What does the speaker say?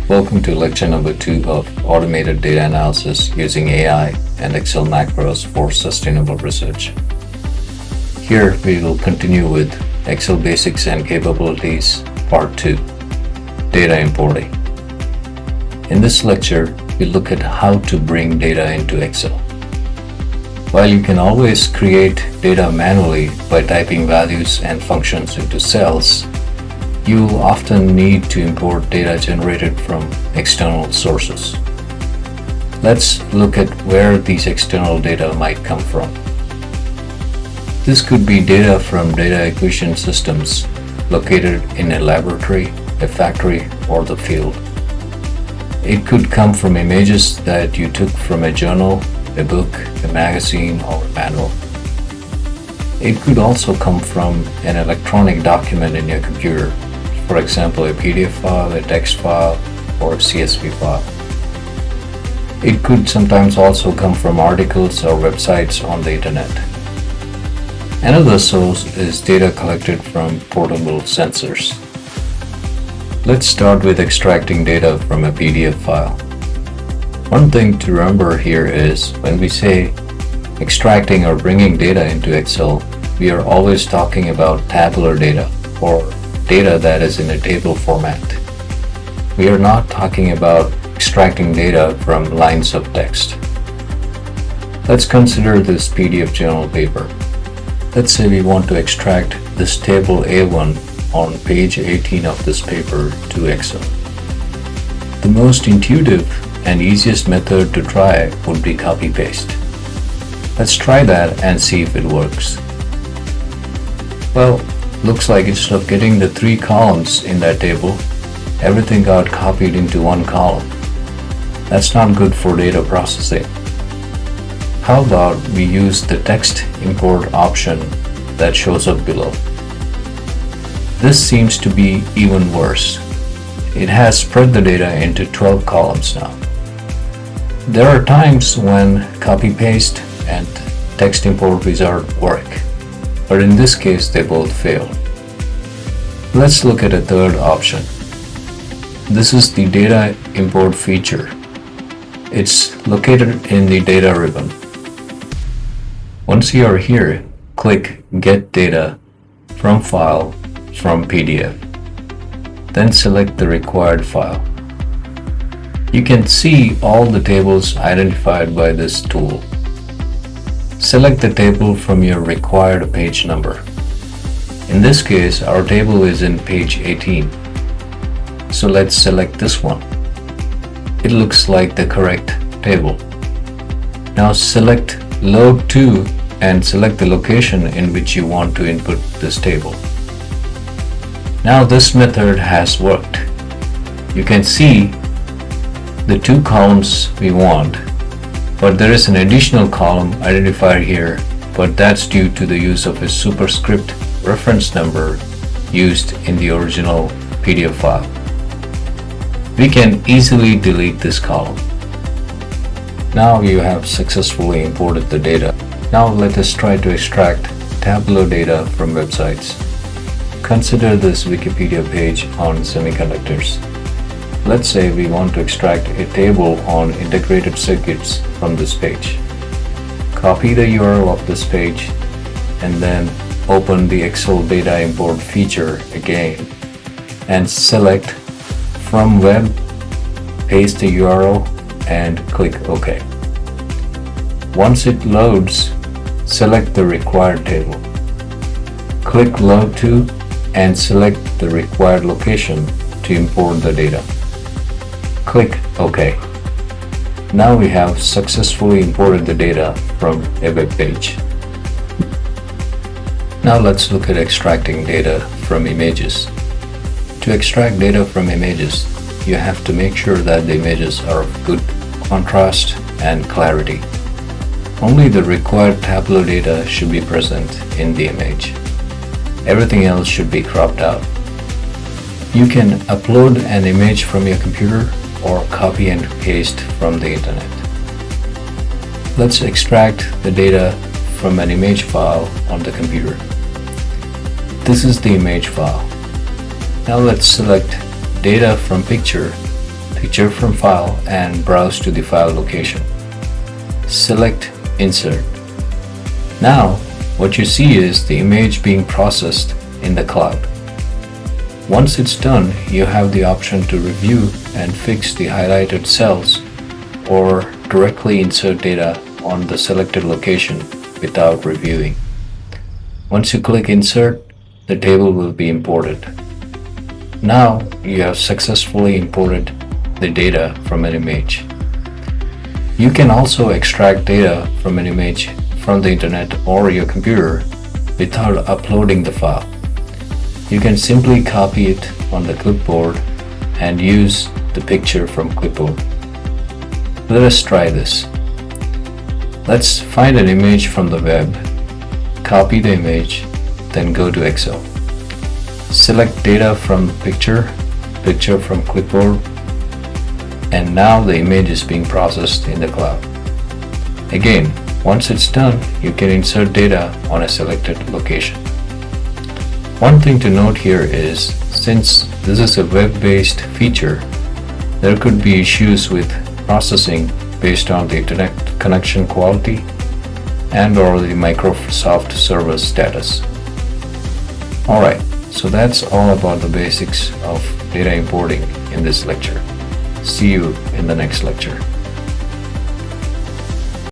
Welcome to lecture number 2 of Automated Data Analysis using AI and Excel macros for sustainable research. Here we will continue with Excel basics and capabilities, part 2, data importing. In this lecture, we look at how to bring data into Excel. While you can always create data manually by typing values and functions into cells, you will often need to import data generated from external sources. Let's look at where these external data might come from. This could be data from data acquisition systems located in a laboratory, a factory, or the field. It could come from images that you took from a journal, a book, a magazine, or a manual. It could also come from an electronic document in your computer, for example, a PDF file, a text file, or a CSV file. It could sometimes also come from articles or websites on the internet. Another source is data collected from portable sensors. Let's start with extracting data from a PDF file. One thing to remember here is when we say extracting or bringing data into Excel, we are always talking about tabular data or data that is in a table format. We are not talking about extracting data from lines of text. Let's consider this PDF journal paper. Let's say we want to extract this table A1 on page 18 of this paper to Excel. The most intuitive and easiest method to try would be copy-paste. Let's try that and see if it works. Well, looks like instead of getting the 3 columns in that table, everything got copied into one column. That's not good for data processing. How about we use the text import option that shows up below? This seems to be even worse. It has spread the data into 12 columns now. There are times when copy-paste and text import wizard work, but in this case they both fail. Let's look at a third option. This is the data import feature. It's located in the data ribbon. Once you are here, click Get Data from File from PDF. Then select the required file. You can see all the tables identified by this tool. Select the table from your required page number. In this case, our table is in page 18. So let's select this one. It looks like the correct table. Now select Load To and select the location in which you want to input this table. Now this method has worked. You can see the 2 columns we want, but there is an additional column identified here, but that's due to the use of a superscript reference number used in the original PDF file. We can easily delete this column. Now you have successfully imported the data. Now let us try to extract tabular data from websites. Consider this Wikipedia page on semiconductors. Let's say we want to extract a table on integrated circuits from this page. Copy the URL of this page and then open the Excel data import feature again and select From Web, paste the URL and click OK. Once it loads, select the required table. Click Load To and select the required location to import the data. Click OK. Now we have successfully imported the data from a web page. Now let's look at extracting data from images. To extract data from images, you have to make sure that the images are of good contrast and clarity. Only the required tabular data should be present in the image. Everything else should be cropped out. You can upload an image from your computer or copy and paste from the internet. Let's extract the data from an image file on the computer. This is the image file. Now let's select Data from Picture to picture from file and browse to the file location. Select Insert. Now, what you see is the image being processed in the cloud. Once it's done, you have the option to review and fix the highlighted cells or directly insert data on the selected location without reviewing. Once you click Insert, the table will be imported. Now you have successfully imported the data from an image. You can also extract data from an image from the internet or your computer without uploading the file. You can simply copy it on the clipboard and use the picture from clipboard. Let us try this. Let's find an image from the web, copy the image, then go to Excel. Select data from picture, picture from clipboard, and now the image is being processed in the cloud. Again, once it's done, you can insert data on a selected location. One thing to note here is, since this is a web-based feature, there could be issues with processing based on the internet connection quality and/or the Microsoft server status. Alright, so that's all about the basics of data importing in this lecture. See you in the next lecture.